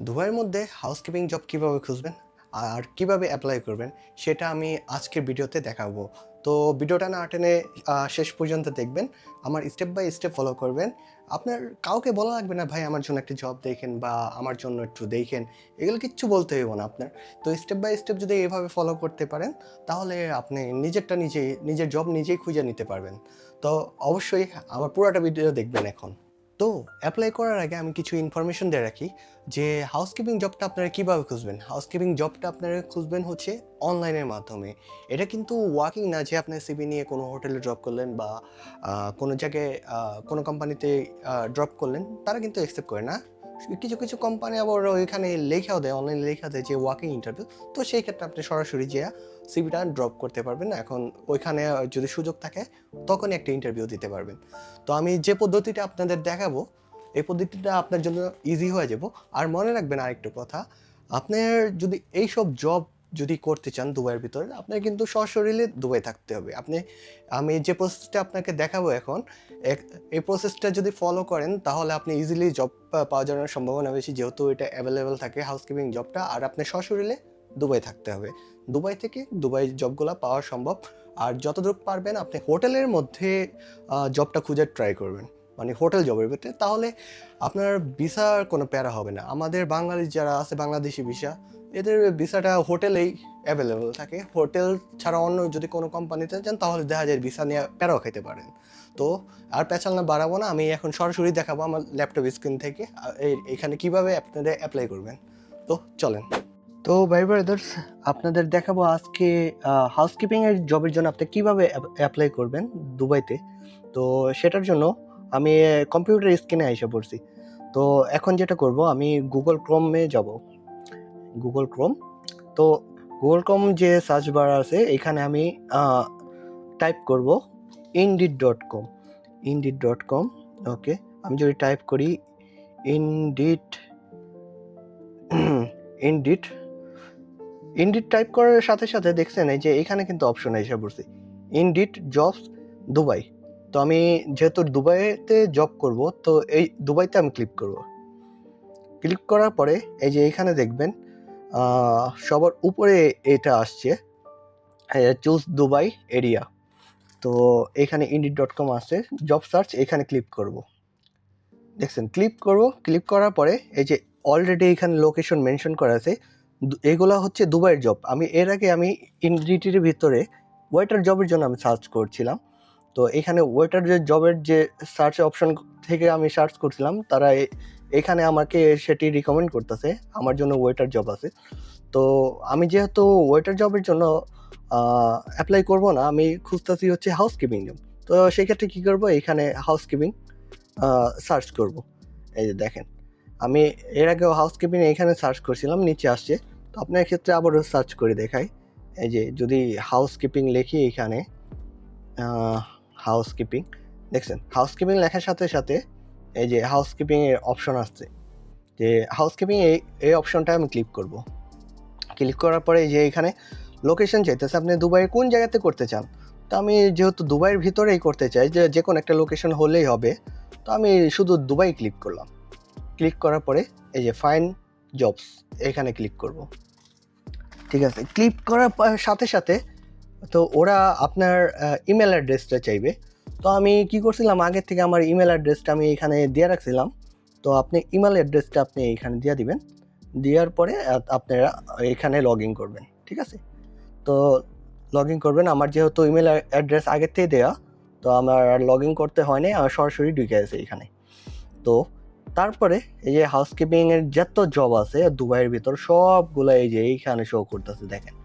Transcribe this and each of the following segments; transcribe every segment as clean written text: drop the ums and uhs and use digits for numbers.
দুবাইয়ের মধ্যে housekeeping job কীভাবে খুঁজবেন আর কিভাবে অ্যাপ্লাই করবেন সেটা আমি আজকের ভিডিওতে দেখাবো। তো ভিডিওটা না টেনে শেষ পর্যন্ত দেখবেন, আমার স্টেপ বাই স্টেপ ফলো করবেন। আপনার কাউকে বলা লাগবে না ভাই আমার জন্য একটা জব দেখেন বা আমার জন্য একটু দেখেন, এগুলো কিচ্ছু বলতে হইব না আপনার। তো স্টেপ বাই স্টেপ যদি এভাবে ফলো করতে পারেন তাহলে আপনি নিজের জব নিজেই খুঁজে নিতে পারবেন। তো অবশ্যই আমার পুরোটা ভিডিও দেখবেন এখন। তো অ্যাপ্লাই করার আগে আমি কিছু ইনফরমেশন দিয়ে রাখি যে হাউসকিপিং জবটা আপনারা কীভাবে খুঁজবেন। হাউসকিপিং জবটা আপনারা খুঁজবেন হচ্ছে অনলাইনের মাধ্যমে। এটা কিন্তু ওয়ার্কিং না যে আপনার সিভি নিয়ে কোনো হোটেলে ড্রপ করলেন বা কোনো জায়গায় কোনো কোম্পানিতে ড্রপ করলেন, তারা কিন্তু অ্যাকসেপ্ট করে না। কিছু কিছু কোম্পানি আবার ওইখানে লেখাও দেয়, অনলাইনে লেখা দেয় যে ওয়ার্কিং ইন্টারভিউ। তো সেই ক্ষেত্রে আপনি সরাসরি যেয়ে সিভিটা ড্রপ করতে পারবেন। এখন ওইখানে যদি সুযোগ থাকে তখনই একটা ইন্টারভিউ দিতে পারবেন। তো আমি যে পদ্ধতিটা আপনাদের দেখাবো এই পদ্ধতিটা আপনার জন্য ইজি হয়ে যাব। আর মনে রাখবেন আরেকটু কথা, আপনার যদি এইসব জব যদি করতে চান দুবাইয়ের ভিতরে, আপনার কিন্তু সশরীরে দুবাই থাকতে হবে। আমি যে প্রসেসটা আপনাকে দেখাবো এখন, এই প্রসেসটা যদি ফলো করেন তাহলে আপনি ইজিলি জব পাওয়া যাওয়ার সম্ভাবনা বেশি, যেহেতু এটা অ্যাভেলেবেল থাকে হাউসকিপিং জবটা। আর আপনি সশরীরে দুবাই থাকতে হবে। দুবাই থেকে দুবাই জবগুলো পাওয়া সম্ভব। আর যতদূর পারবেন আপনি হোটেলের মধ্যে জবটা খুঁজে ট্রাই করবেন, মানে হোটেল জবের ভিতরে। তাহলে আপনার ভিসার কোনো প্যারা হবে না। আমাদের বাঙালি যারা আছে, বাংলাদেশি ভিসা, এদের ভিসাটা হোটেলেই অ্যাভেলেবেল থাকে। হোটেল ছাড়া অন্য যদি কোনো কোম্পানিতে যান তাহলে দেখা যায় ভিসা নিয়ে প্যারাও খেতে পারেন। তো আর পেঁচাল না বাড়াবো না, আমি এখন সরাসরি দেখাবো আমার ল্যাপটপ স্ক্রিন থেকে এখানে কিভাবে আপনারা অ্যাপ্লাই করবেন। তো চলেন। তো ভাই ব্রাদার্স, আপনাদের দেখাবো আজকে হাউসকিপিংয়ের জবের জন্য আপনি কীভাবে অ্যাপ্লাই করবেন দুবাইতে। তো সেটার জন্য আমি কম্পিউটার স্ক্রিনে এসে পড়ছি। তো এখন যেটা করব, আমি গুগল ক্রোমে যাব। গুগল ক্রোম, তো গুগল ক্রোম যে সার্চ বার আছে এখানে আমি টাইপ করব indeed.com। indeed.com, ওকে। আমি যদি টাইপ করি indeed indeed ইনডিড টাইপ করার সাথে সাথে দেখছেন এই যে এখানে কিন্তু অপশন এসে পড়ছে ইনডিড জবস দুবাই। তো আমি যেহেতু দুবাইতে জব করব, তো এই দুবাইতে আমি ক্লিক করব। ক্লিক করার পরে এই যে এখানে দেখবেন সবার উপরে এটা আসছে চুজ দুবাই এরিয়া। তো এখানে indeed.com আছে, জব সার্চ, এখানে ক্লিক করব। দেখছেন ক্লিক করার পরে এই যে অলরেডি এখানে লোকেশন মেনশন করা আছে, এগুলো হচ্ছে দুবাইয়ের জব। এর আগে আমি ইনডিটের ভিতরে ওয়েটার জবের জন্য আমি সার্চ করছিলাম। তো এখানে ওয়েটার যে জবের যে সার্চ অপশন থেকে আমি সার্চ করছিলাম, তারা এখানে আমাকে সেটি রিকমেন্ড করতেছে, আমার জন্য ওয়েটার জব আছে। তো আমি যেহেতু ওয়েটার জবের জন্য অ্যাপ্লাই করব না, আমি খুঁজতেছি হচ্ছে হাউসকিপিং জব। তো সেক্ষেত্রে কী করব, এখানে হাউসকিপিং সার্চ করব। এই যে দেখেন, আমি এর আগেও হাউসকিপিং এখানে সার্চ করছিলাম, নিচে আসছে। তো আপনার ক্ষেত্রে আবারও সার্চ করে দেখাই। এই যে যদি হাউসকিপিং লিখি এখানে হাউসকিপিং, দেখছেন হাউসকিপিং লেখার সাথে সাথে এই যে হাউসকিপিংয়ের অপশন আসছে, যে হাউসকিপিং এই অপশনটা আমি ক্লিক করব। ক্লিক করার পরে যে এখানে লোকেশন চাইতেছে, আপনি দুবাইয়ের কোন জায়গাতে করতে চান। তো আমি যেহেতু দুবাইয়ের ভিতরেই করতে চাই, যে কোনো একটা লোকেশন হলেই হবে, তো আমি শুধু দুবাই ক্লিক করলাম। ক্লিক করার পরে এই যে ফাইন্ড জবস, এখানে ক্লিক করব। ঠিক আছে, ক্লিক করার সাথে সাথে তো ওরা আপনার ইমেল অ্যাড্রেসটা চাইবে। তো আমি কি করছিলাম, আগের থেকে আমার ইমেল অ্যাড্রেসটা আমি এখানে দিয়ে রাখছিলাম। তো আপনি ইমেল অ্যাড্রেসটা আপনি এখানে দিয়ে দিবেন। দেওয়ার পরে আপনারা এখানে লগ ইন করবেন। ঠিক আছে, তো লগ ইন করবেন। আমার যেহেতু ইমেল অ্যাড্রেস আগের থেকে দেওয়া, তো আমার লগ ইন করতে হয়নি, আমার সরাসরি ঢুকে গেছে এখানে। তো তারপরে এই যে হাউসকিপিংয়ের যত জব আছে দুবাইয়ের ভিতর সবগুলো এই যে এইখানে শো করতেছে। দেখেন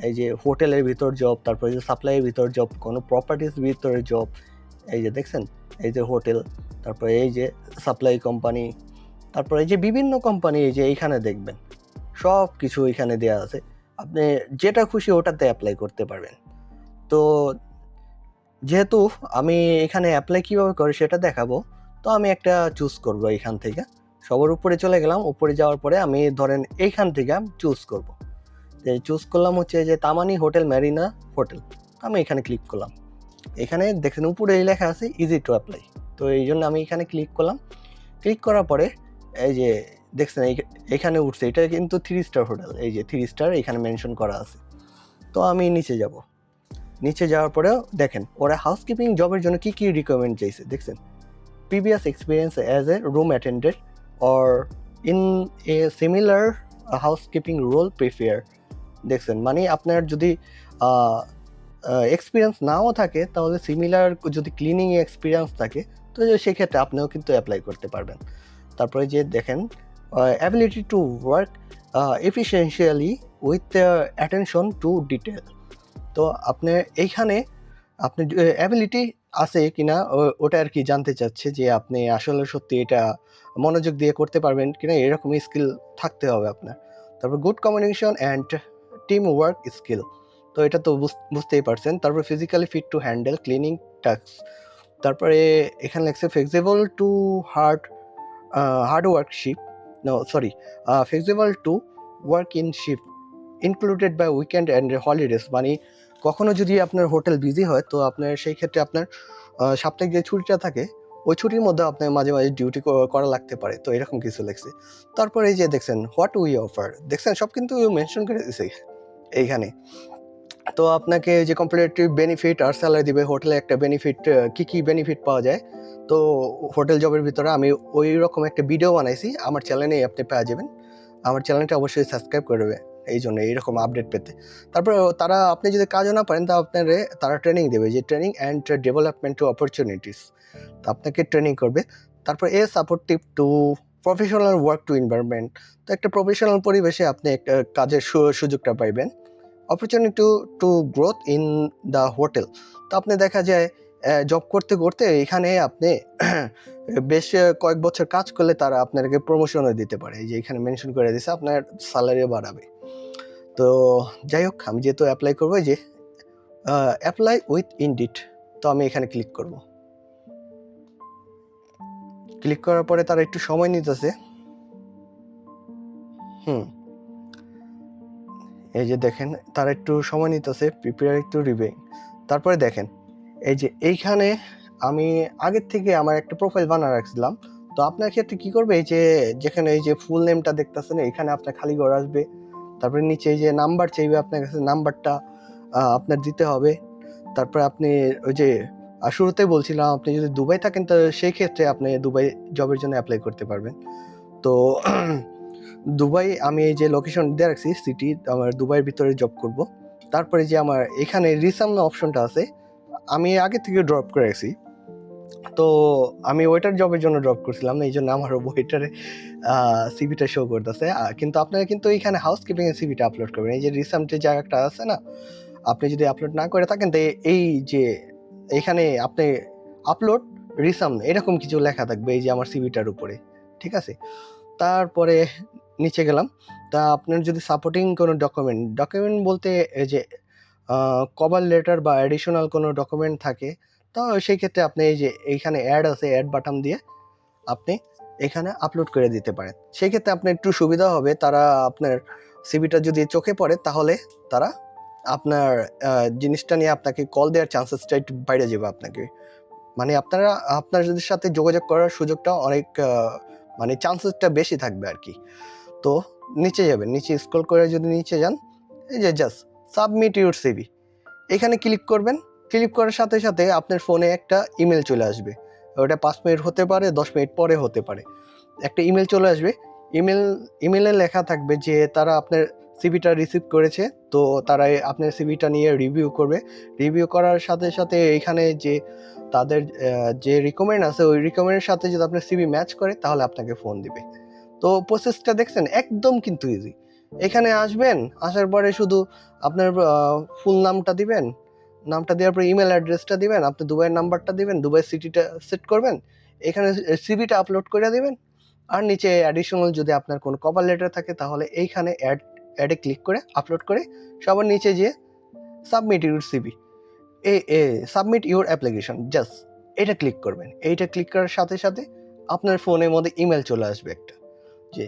এই যে হোটেলের ভিতর জব, তারপরে যে সাপ্লাইয়ের ভিতর জব, কোনো প্রপার্টিস ভিতরে জব, এই যে দেখছেন এই যে হোটেল, তারপরে এই যে সাপ্লাই কোম্পানি, তারপরে এই যে বিভিন্ন কোম্পানি, এই যে এইখানে দেখবেন সব কিছু এখানে দেওয়া আছে। আপনি যেটা খুশি ওটাতে অ্যাপ্লাই করতে পারবেন। তো যেহেতু আমি এখানে অ্যাপ্লাই কীভাবে করি সেটা দেখাবো, তো আমি একটা চুজ করব এখান থেকে। সবার উপরে চলে গেলাম, উপরে যাওয়ার পরে আমি ধরেন এইখান থেকে চুজ করব। চুজ করলাম হচ্ছে যে তামানি হোটেল ম্যারিনা হোটেল। আমি এখানে ক্লিক করলাম। এখানে দেখেন উপরে এই লেখা আছে ইজি টু অ্যাপ্লাই। তো এই জন্য আমি এখানে ক্লিক করলাম। ক্লিক করার পরে এই যে দেখছেন এখানে উঠছে, এটা কিন্তু 3 স্টার হোটেল, এই যে 3 স্টার এখানে মেনশন করা আছে। তো আমি নিচে যাব, নিচে যাওয়ার পরেও দেখেন ওরা হাউসকিপিং জবের জন্য কী কী রিকোয়ারমেন্ট চাইছে দেখছেন। Previous experience as a room attendant or in a similar housekeeping role preferred. দেখছেন মানে আপনার যদি এক্সপিরিয়েন্স নাও থাকে তাহলে সিমিলার যদি ক্লিনিং এক্সপিরিয়েন্স থাকে তো সেক্ষেত্রে আপনিও কিন্তু অ্যাপ্লাই করতে পারবেন। তারপরে যে দেখেন ability to work efficiently with attention to detail. তো আপনার এইখানে আপনি অ্যাবিলিটি আছে কিনা ওটা আর কি জানতে চাচ্ছে, যে আপনি আসলে সত্যি এটা মনোযোগ দিয়ে করতে পারবেন কিনা, এরকম স্কিল থাকতে হবে আপনার। তারপর good communication and team work skill, তো এটা তো বুঝতেই পারছেন। তারপর physically fit to handle cleaning task. তারপরে এখানে লেখছে flexible to hard work shift, flexible to work in shift included by weekend and holidays. মানে কখনো যদি আপনার হোটেল বিজি হয় তো আপনার সেই ক্ষেত্রে আপনার সাপ্তাহিক যে ছুটিটা থাকে ওই ছুটির মধ্যে আপনার মাঝে মাঝে ডিউটি করা লাগতে পারে, তো এরকম কিছু লেখছে। তারপরে এই যে দেখছেন হোয়াট উই অফার, দেখছেন সব কিন্তু মেনশন করে দিছে এইখানে। তো আপনাকে যে কম্পারেটিভ বেনিফিট আর স্যালারি দিবে, হোটেলে একটা বেনিফিট কী কী বেনিফিট পাওয়া যায়। তো হোটেল জবের ভিতরে আমি ওই রকম একটা ভিডিও বানাইছি, আমার চ্যানেলেই আপনি পেয়ে যাবেন। আমার চ্যানেলটা অবশ্যই সাবস্ক্রাইব করবে এই জন্য এইরকম আপডেট পেতে। তারপরে তারা আপনি যদি কাজও না পারেন তা আপনারে তারা ট্রেনিং দেবে, যে training and development to opportunities, তো আপনাকে ট্রেনিং করবে। তারপর supportive to professional work to environment, তো একটা প্রফেশনাল পরিবেশে আপনি একটা কাজের সুযোগটা পাইবেন। Opportunity to growth in the hotel, তো আপনি দেখা যায় জব করতে করতে এখানে আপনি বেশ কয়েক বছর কাজ করলে তারা আপনাকে প্রমোশনও দিতে পারে, এই যে এখানে মেনশন করে দিছে আপনার স্যালারিও বাড়াবে। তো যাই হোক আমি যেহেতু অ্যাপ্লাই করবো, যে অ্যাপ্লাই উইথ ইনডিড, তো আমি এখানে ক্লিক করব। ক্লিক করার পরে তারা একটু সময় নিতেছে। এই যে দেখেন তারা একটু সময় নিতেছে, প্রিপেয়ার একটু রিভিউ। তারপরে দেখেন এই যে এইখানে আমি আগের থেকে আমার একটা প্রোফাইল বানিয়ে রাখছিলাম। তো আপনার ক্ষেত্রে কি করবে, এই যে যেখানে এই যে ফুল নেমটা দেখতেছেন এখানে আপনার খালি ঘর আসবে। তারপরে নিচে এই যে নাম্বার চাইবে আপনার কাছে, নাম্বারটা আপনার দিতে হবে। তারপরে আপনি ওই যে শুরুতেই বলছিলাম আপনি যদি দুবাই থাকেন তো সেই ক্ষেত্রে আপনি দুবাই জবের জন্য অ্যাপ্লাই করতে পারবেন। তো দুবাই আমি এই যে লোকেশন দিয়ে রাখছি সিটি, আমার দুবাইয়ের ভিতরে জব করব। তারপরে যে আমার এখানে রিসাম অপশনটা আছে আমি আগে থেকে ড্রপ করে রাখছি, তো আমি ওয়েটার জবের জন্য ড্রপ করছিলাম না, এই জন্য আমার ওয়েটারে সিভিটা শো করতেছে। কিন্তু আপনারা কিন্তু এখানে হাউসকিপিং এর সিভিটা আপলোড করবেন। এই যে রিসাম যে জায়গাটা আছে না, আপনি যদি আপলোড না করে থাকেন তো এই যে এখানে আপনি আপলোড রিসাম এরকম কিছু লেখা থাকবে এই যে আমার সিভিটার উপরে, ঠিক আছে। তারপরে নিচে গেলাম, তা আপনার যদি সাপোর্টিং কোনো ডকুমেন্ট বলতে এই যে কভার লেটার বা অ্যাডিশনাল কোনো ডকুমেন্ট থাকে, তো সেই ক্ষেত্রে আপনি এই যে এইখানে অ্যাড আছে, অ্যাড বাটন দিয়ে আপনি এখানে আপলোড করে দিতে পারেন। সেই ক্ষেত্রে আপনার একটু সুবিধা হবে, তারা আপনার সিভিটা যদি চোখে পড়ে তাহলে তারা আপনার জিনিসটা নিয়ে আপনাকে কল দেওয়ার চান্সেসটা একটু বাইরে যাবে আপনাকে, মানে আপনাদের সাথে যোগাযোগ করার সুযোগটা অনেক মানে চান্সেসটা বেশি থাকবে আর কি। তো নিচে যাবেন, নিচে স্ক্রল করে যদি নিচে যান এই যে জাস্ট সাবমিট ইউর সিভি, এখানে ক্লিক করবেন। ক্লিক করার সাথে সাথে আপনার ফোনে একটা ইমেল চলে আসবে, ওটা 5 মিনিট হতে পারে 10 মিনিট পরে হতে পারে, একটা ইমেল চলে আসবে। ইমেলে লেখা থাকবে যে তারা আপনার সিভিটা রিসিভ করেছে, তো তারা আপনার সিভিটা নিয়ে রিভিউ করবে। রিভিউ করার সাথে সাথে এইখানে যে তাদের যে রিকমেন্ড আছে ওই রিকমেন্ডের সাথে যদি আপনার সিভি ম্যাচ করে তাহলে আপনাকে ফোন দিবে। তো প্রসেসটা দেখছেন একদম কিন্তু ইজি। এখানে আসবেন, আসার পরে শুধু আপনার ফুল নামটা দিবেন, নামটা দেওয়ার পরে ইমেল অ্যাড্রেসটা দিবেন, আপনি দুবাইয়ের নাম্বারটা দিবেন, দুবাই সিটিটা সেট করবেন, এখানে সিভিটা আপলোড করে দিবেন। আর নিচে অ্যাডিশনাল যদি আপনার কোনো কভার লেটার থাকে তাহলে এইখানে অ্যাডে ক্লিক করে আপলোড করে সবার নিচে যেয়ে submit your CV submit your application, just এটা ক্লিক করবেন। এইটা ক্লিক করার সাথে সাথে আপনার ফোনের মধ্যে ইমেল চলে আসবে একটা, যে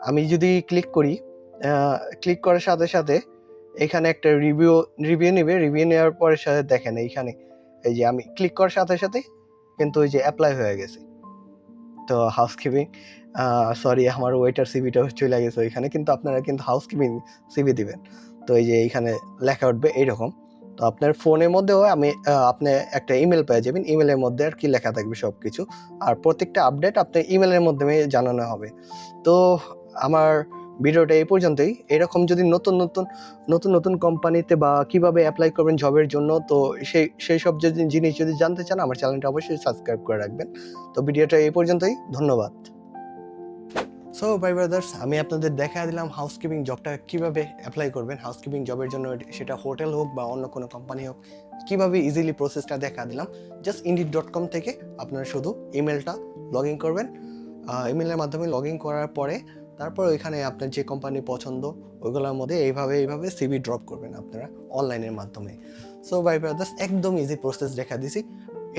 আমি যদি ক্লিক করি, ক্লিক করার সাথে সাথে এখানে একটা রিভিউ নেবে। রিভিউ নেওয়ার পরে সাথে দেখেন এইখানে এই যে আমি ক্লিক করার সাথে সাথে কিন্তু ওই যে অ্যাপ্লাই হয়ে গেছে। তো হাউসকিপিং সরি, আমার ওয়েটার সিভিটা চলে গেছে ওইখানে, কিন্তু আপনারা কিন্তু হাউসকিপিং সিভি দিবেন। তো এই যে এইখানে লেখা উঠবে এইরকম। তো আপনার ফোনের মধ্যেও আপনি একটা ইমেল পেয়ে যাবেন, ইমেলের মধ্যে আর কি লেখা থাকবে সব কিছু। আর প্রত্যেকটা আপডেট আপনার ইমেলের মাধ্যমে জানানো হবে। তো আমার ভিডিওটা এই পর্যন্তই। এরকম যদি নতুন কোম্পানিতে বা কিভাবে অ্যাপ্লাই করবেন জবের জন্য, তো সেই সব যদি জিনিস যদি জানতে চান, আমার চ্যানেলটা অবশ্যই সাবস্ক্রাইব করে রাখবেন। তো ভিডিওটা এই পর্যন্তই, ধন্যবাদ। সো ভাই ব্রাদার্স, আমি আপনাদের দেখা দিলাম হাউসকিপিং জবটা কিভাবে অ্যাপ্লাই করবেন। হাউসকিপিং জবের জন্য সেটা হোটেল হোক বা অন্য কোনো কোম্পানি হোক, কিভাবে ইজিলি প্রসেসটা দেখা দিলাম। জাস্ট indeed.com থেকে আপনারা শুধু ইমেলটা লগ ইন করবেন। ইমেলের মাধ্যমে লগ ইন করার পরে তারপর ওইখানে আপনার যে কোম্পানি পছন্দ ওইগুলোর মধ্যে এইভাবে সিভি ড্রপ করবেন আপনারা অনলাইনের মাধ্যমে। সো ভাই ব্রাদার্স, একদম ইজি প্রসেস দেখা দিছি।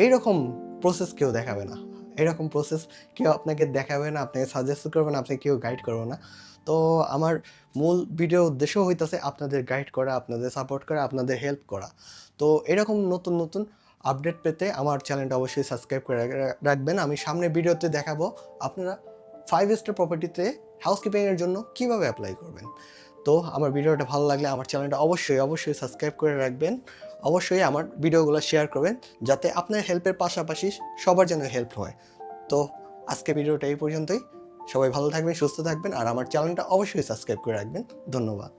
এইরকম প্রসেস কেউ দেখাবে না, এরকম প্রসেস কেউ আপনাকে দেখাবে না, আপনাকে সাজেস্ট করবে না, আপনাকে কেউ গাইড করবে না। তো আমার মূল ভিডিও উদ্দেশ্য হইতেছে আপনাদের গাইড করা, আপনাদের সাপোর্ট করা, আপনাদের হেল্প করা। তো এরকম নতুন আপডেট পেতে আমার চ্যানেলটা অবশ্যই সাবস্ক্রাইব করে রাখবেন। আমি সামনে ভিডিওতে দেখাবো আপনারা 5 স্টার প্রপার্টিতে হাউসকিপিংয়ের জন্য কীভাবে অ্যাপ্লাই করবেন। তো আমার ভিডিওটা ভালো লাগলে আমার চ্যানেলটা অবশ্যই সাবস্ক্রাইব করে রাখবেন। অবশ্যই আমার ভিডিওগুলো শেয়ার করবেন, যাতে আপনার হেল্পের পাশাপাশি সবার যেন হেল্প হয়। তো আজকে ভিডিওটা এই পর্যন্তই। সবাই ভালো থাকবেন, সুস্থ থাকবেন, আর আমার চ্যানেলটা অবশ্যই সাবস্ক্রাইব করে রাখবেন। ধন্যবাদ।